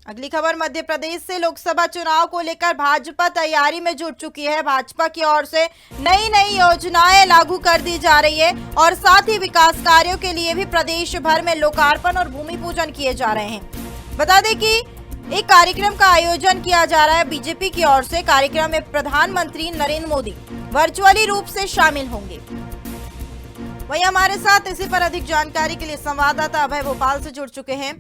अगली खबर मध्य प्रदेश से लोकसभा चुनाव को लेकर भाजपा तैयारी में जुट चुकी है। भाजपा की ओर से नई नई योजनाएं लागू कर दी जा रही है और साथ ही विकास कार्यों के लिए भी प्रदेश भर में लोकार्पण और भूमि पूजन किए जा रहे हैं। बता दें कि एक कार्यक्रम का आयोजन किया जा रहा है बीजेपी की ओर से। कार्यक्रम में प्रधानमंत्री नरेंद्र मोदी वर्चुअली रूप से शामिल होंगे। वहीं हमारे साथ इसी पर अधिक जानकारी के लिए संवाददाता अभय भोपाल से जुड़ चुके हैं।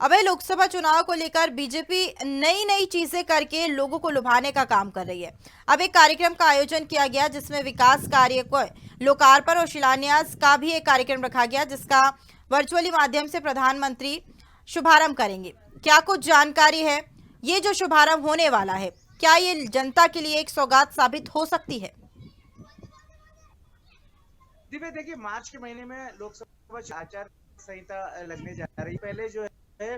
अभय, लोकसभा चुनाव को लेकर बीजेपी नई नई चीजें करके लोगों को लुभाने का काम कर रही है। अब एक कार्यक्रम का आयोजन किया गया जिसमें विकास कार्य को लोकार्पण और शिलान्यास का भी एक कार्यक्रम रखा गया, जिसका वर्चुअली माध्यम से प्रधानमंत्री शुभारंभ करेंगे। क्या कुछ जानकारी है? ये जो शुभारंभ होने वाला है, क्या ये जनता के लिए एक सौगात साबित हो सकती है? दिव्या, देखिए, मार्च के महीने में लोकसभा आचार संहिता लगने जा रही। पहले जो है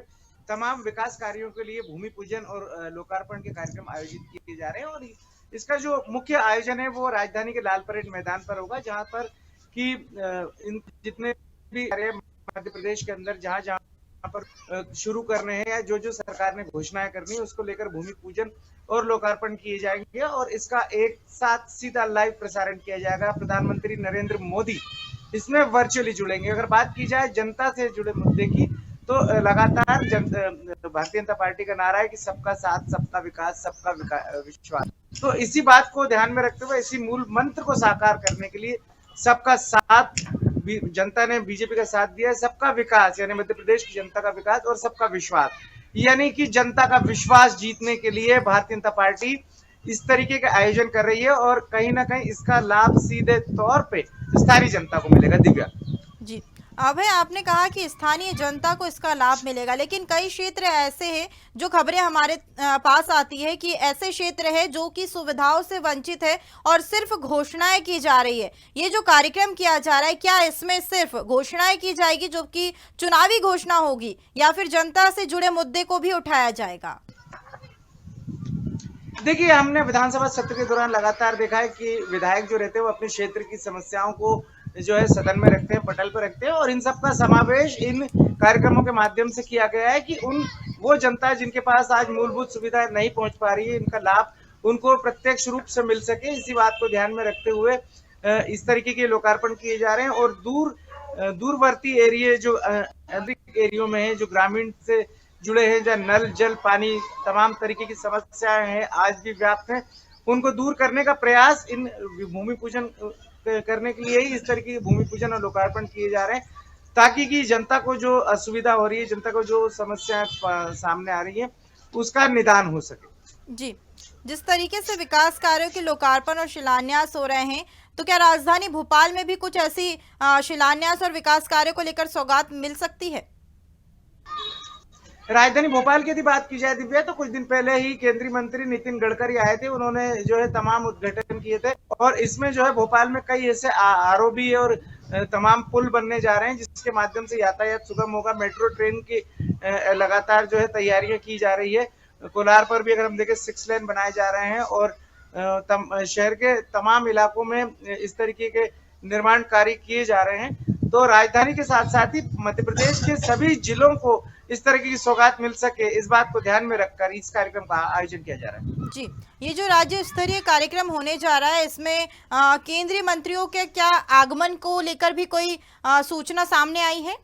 तमाम विकास कार्यों के लिए भूमि पूजन और लोकार्पण के कार्यक्रम आयोजित किए जा रहे हैं और इसका जो मुख्य आयोजन है वो राजधानी के लाल परेड मैदान पर होगा, जहां पर कि इन जितने भी कार्य मध्य प्रदेश के अंदर जहां जहां पर शुरू करने हैं या जो जो सरकार ने घोषणाएं करनी है उसको लेकर भूमि पूजन और लोकार्पण किए जाएंगे और इसका एक साथ सीधा लाइव प्रसारण किया जाएगा। प्रधानमंत्री नरेंद्र मोदी इसमें वर्चुअली जुड़ेंगे। अगर बात की जाए जनता से जुड़े मुद्दे की, तो लगातार भारतीय जनता पार्टी का नारा है कि सबका साथ, सबका विकास, सबका विश्वास। तो इसी बात को ध्यान में रखते हुए, इसी मूल मंत्र को साकार करने के लिए सबका साथ, जनता ने बीजेपी का साथ दिया है, सबका विकास यानी मध्य प्रदेश की जनता का विकास और सबका विश्वास यानी कि जनता का विश्वास जीतने के लिए भारतीय जनता पार्टी इस तरीके का आयोजन कर रही है और कहीं ना कहीं इसका लाभ सीधे तौर पे स्थानीय जनता को मिलेगा। दिव्या जी, अभय, आपने कहा कि स्थानीय जनता को इसका लाभ मिलेगा, लेकिन कई क्षेत्र ऐसे हैं जो खबरें हमारे पास आती है कि ऐसे क्षेत्र है जो कि सुविधाओं से वंचित है और सिर्फ घोषणाएं की जा रही है। ये जो कार्यक्रम किया जा रहा है, क्या इसमें सिर्फ घोषणाएं की जाएगी जो कि चुनावी घोषणा होगी, या फिर जनता से जुड़े मुद्दे को भी उठाया जाएगा? देखिए, हमने विधानसभा सत्र के दौरान लगातार देखा है कि विधायक जो रहते हैं वो अपने क्षेत्र की समस्याओं को जो है सदन में रखते हैं, पटल पर रखते हैं और इन सब का समावेश इन कार्यक्रमों के माध्यम से किया गया है कि वो जनता जिनके पास आज मूलभूत सुविधाएं नहीं पहुंच पा रही है, इनका लाभ उनको प्रत्यक्ष रूप से मिल सके। इसी बात को ध्यान में रखते हुए इस तरीके के लोकार्पण किए जा रहे हैं और दूरवर्ती एरिया जो अधिक एरियो में है, जो ग्रामीण से जुड़े हैं, जहाँ नल जल पानी तमाम तरीके की समस्याएं हैं आज भी व्याप्त हैं, उनको दूर करने का प्रयास इन भूमि पूजन करने के लिए ही इस तरीके की भूमि पूजन और लोकार्पण किए जा रहे हैं, ताकि कि जनता को जो असुविधा हो रही है, जनता को जो समस्याएं सामने आ रही है, उसका निदान हो सके। जी, जिस तरीके से विकास कार्यों के लोकार्पण और शिलान्यास हो रहे हैं, तो क्या राजधानी भोपाल में भी कुछ ऐसी शिलान्यास और विकास कार्यों को लेकर सौगात मिल सकती है? राजधानी भोपाल की यदि बात की जाए दिव्या, तो कुछ दिन पहले ही केंद्रीय मंत्री नितिन गडकरी आए थे। उन्होंने जो है तमाम उद्घाटन किए थे और इसमें जो है भोपाल में कई ऐसे आरओबी और तमाम पुल बनने जा रहे हैं जिसके माध्यम से यातायात सुगम होगा। मेट्रो ट्रेन की लगातार जो है तैयारियां की जा रही है। कोलार पर भी अगर हम देखें 6 लेन बनाए जा रहे हैं और शहर के तमाम इलाकों में इस तरीके के निर्माण कार्य किए जा रहे हैं। तो राजधानी के साथ साथ ही मध्य प्रदेश के सभी जिलों को इस तरह की सौगात मिल सके, इस बात को ध्यान में रखकर इस कार्यक्रम का आयोजन किया जा रहा है। जी, ये जो राज्य स्तरीय कार्यक्रम होने जा रहा है, इसमें केंद्रीय मंत्रियों के क्या आगमन को लेकर भी कोई सूचना सामने आई है?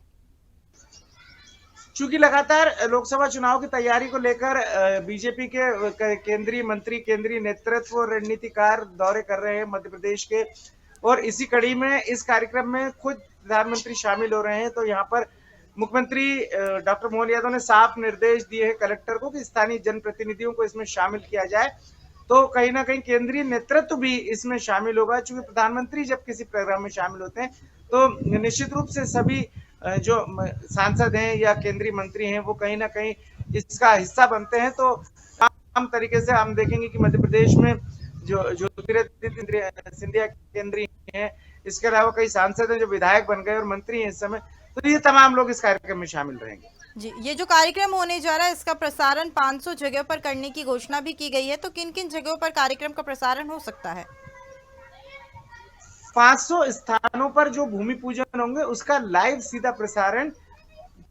चूंकि लगातार लोकसभा चुनाव की तैयारी को लेकर बीजेपी के केंद्रीय मंत्री, केंद्रीय नेतृत्व और रणनीतिकार दौरे कर रहे हैं मध्य प्रदेश के, और इसी कड़ी में इस कार्यक्रम में खुद प्रधानमंत्री शामिल हो रहे हैं। तो यहाँ पर मुख्यमंत्री डॉक्टर मोहन यादव ने साफ निर्देश दिए हैं कलेक्टर को कि स्थानीय जनप्रतिनिधियों को इसमें शामिल किया जाए। तो कहीं ना कहीं केंद्रीय नेतृत्व भी इसमें शामिल होगा। चूंकि प्रधानमंत्री जब किसी प्रोग्राम में शामिल होते हैं तो निश्चित रूप से सभी जो सांसद हैं या केंद्रीय मंत्री हैं वो कहीं ना कहीं इसका हिस्सा बनते हैं। तो आम तरीके से हम देखेंगे कि मध्य प्रदेश में जो ज्योतिरादित्य सिंधिया केंद्रीय हैं, इसके अलावा कई सांसद हैं जो विधायक बन गए और मंत्री हैं इस समय, तो ये तमाम लोग इस कार्यक्रम में शामिल रहेंगे। जी, ये जो कार्यक्रम होने जा रहा है इसका प्रसारण 500 जगह पर करने की घोषणा भी की गई है, तो किन किन जगहों पर कार्यक्रम का प्रसारण हो सकता है? 500 स्थानों पर जो भूमि पूजन होंगे उसका लाइव सीधा प्रसारण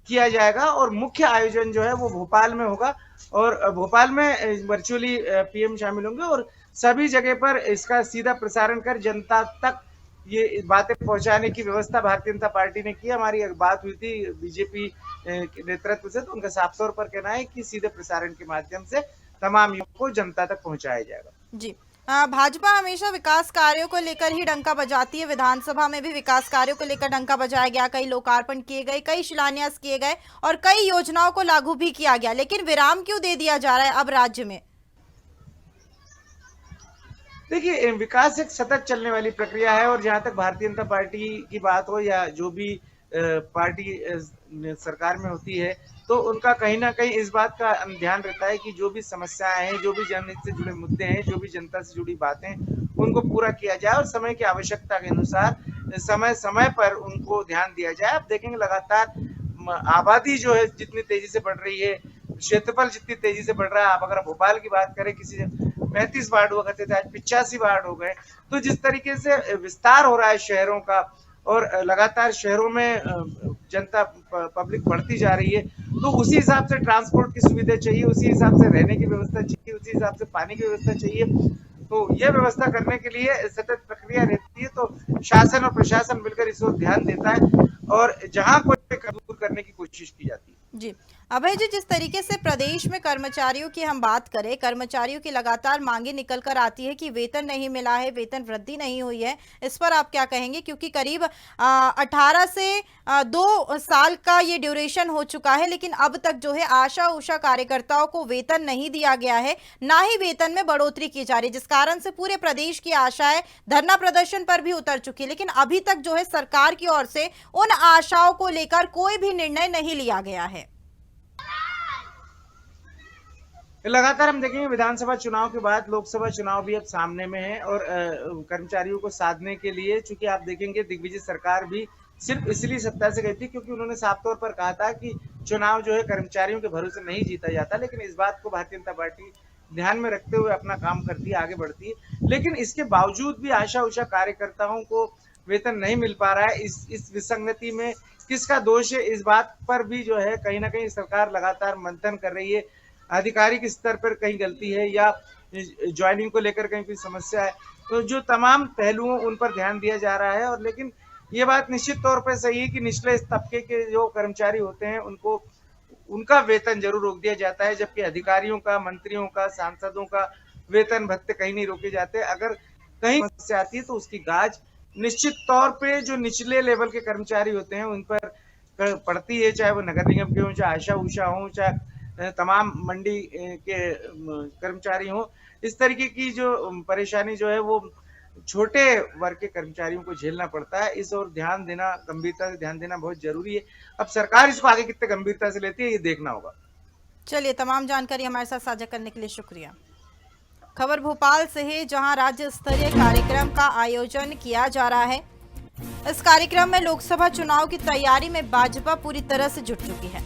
किया जाएगा और मुख्य आयोजन जो है वो भोपाल में होगा और भोपाल में वर्चुअली पीएम शामिल होंगे और सभी जगह पर इसका सीधा प्रसारण कर जनता तक ये बातें पहुंचाने की व्यवस्था भारतीय जनता पार्टी ने की। हमारी बात हुई थी बीजेपी के नेतृत्व से, तो उनका साफ तौर पर कहना है कि सीधे प्रसारण के माध्यम से तमाम युवकों को जनता तक पहुंचाया जाएगा। जी। भाजपा हमेशा विकास कार्यों को लेकर ही डंका बजाती है। विधानसभा में भी विकास कार्यों को लेकर डंका बजाया गया, कई लोकार्पण किए गए, कई शिलान्यास किए गए और कई योजनाओं को लागू भी किया गया, लेकिन विराम क्यों दे दिया जा रहा है अब राज्य में? देखिए, विकास एक सतत चलने वाली प्रक्रिया है और जहां तक भारतीय जनता पार्टी की बात हो या जो भी पार्टी सरकार में होती है, तो उनका कहीं ना कहीं इस बात का ध्यान रहता है कि जो भी समस्याएं हैं, जो भी जनहित से जुड़े मुद्दे हैं, जो भी जनता से जुड़ी बातें, उनको पूरा किया जाए और समय की आवश्यकता के अनुसार समय समय पर उनको ध्यान दिया जाए। आप देखेंगे लगातार आबादी जो है जितनी तेजी से बढ़ रही है, क्षेत्रफल जितनी तेजी से बढ़ रहा है, आप अगर भोपाल की बात करें, किसी 35 वार्ड हुआ करते थे, आज 85 वार्ड हो गए। तो जिस तरीके से विस्तार हो रहा है शहरों का और लगातार शहरों में जनता पब्लिक बढ़ती जा रही है, तो उसी हिसाब से ट्रांसपोर्ट की सुविधा चाहिए, उसी हिसाब से रहने की व्यवस्था चाहिए, उसी हिसाब से पानी की व्यवस्था चाहिए। तो यह व्यवस्था करने के लिए सतत प्रक्रिया रहती है। तो शासन और प्रशासन मिलकर इस ओर ध्यान देता है और जहां कोई दूर करने की कोशिश की जाती है। जी अभय जी, जिस तरीके से प्रदेश में कर्मचारियों की हम बात करें, कर्मचारियों की लगातार मांगे निकल कर आती है कि वेतन नहीं मिला है, वेतन वृद्धि नहीं हुई है, इस पर आप क्या कहेंगे? क्योंकि करीब 18 से 2 साल का ये ड्यूरेशन हो चुका है, लेकिन अब तक जो है आशा उषा कार्यकर्ताओं को वेतन नहीं दिया गया है, ना ही वेतन में बढ़ोतरी की जा रही है, जिस कारण से पूरे प्रदेश की आशाएं धरना प्रदर्शन पर भी उतर चुकी है। लेकिन अभी तक जो है सरकार की ओर से उन आशाओं को लेकर कोई भी निर्णय नहीं लिया गया है। लगातार हम देखेंगे विधानसभा चुनाव के बाद लोकसभा चुनाव भी अब सामने में है और कर्मचारियों को साधने के लिए, चूंकि आप देखेंगे दिग्विजय सरकार भी सिर्फ इसलिए सत्ता से गई थी क्योंकि उन्होंने साफ तौर पर कहा था कि चुनाव जो है कर्मचारियों के भरोसे नहीं जीता जाता। लेकिन इस बात को भारतीय जनता पार्टी ध्यान में रखते हुए अपना काम करती है, आगे बढ़ती है। लेकिन इसके बावजूद भी आशा उषा कार्यकर्ताओं को वेतन नहीं मिल पा रहा है। इस विसंगति में किसका दोष है, इस बात पर भी जो है कहीं ना कहीं सरकार लगातार मंथन कर रही है। आधिकारिक स्तर पर कहीं गलती है या ज्वाइनिंग को लेकर कहीं कोई समस्या है, तो जो तमाम पहलुओं उन पर ध्यान दिया जा रहा है। और लेकिन ये बात निश्चित तौर पर सही है कि निचले तबके के जो कर्मचारी होते हैं उनको उनका वेतन जरूर रोक दिया जाता है, जबकि अधिकारियों का, मंत्रियों का, सांसदों का वेतन भत्ते कहीं नहीं रोके जाते। अगर कहीं समस्या आती है तो उसकी गाज निश्चित तौर पे जो निचले लेवल के कर्मचारी होते हैं उन पर पड़ती है, चाहे वो नगर निगम के हों, चाहे आशा उषा हों, चाहे तमाम मंडी के कर्मचारी हों। इस तरीके की जो परेशानी जो है वो छोटे वर्ग के कर्मचारियों को झेलना पड़ता है। इस ओर ध्यान देना, गंभीरता से ध्यान देना बहुत जरूरी है। अब सरकार इसको आगे कितने गंभीरता से लेती है ये देखना होगा। चलिए, तमाम जानकारी हमारे साथ साझा करने के लिए शुक्रिया। खबर भोपाल से है, जहां राज्य स्तरीय कार्यक्रम का आयोजन किया जा रहा है। इस कार्यक्रम में लोकसभा चुनाव की तैयारी में भाजपा पूरी तरह से जुट चुकी है।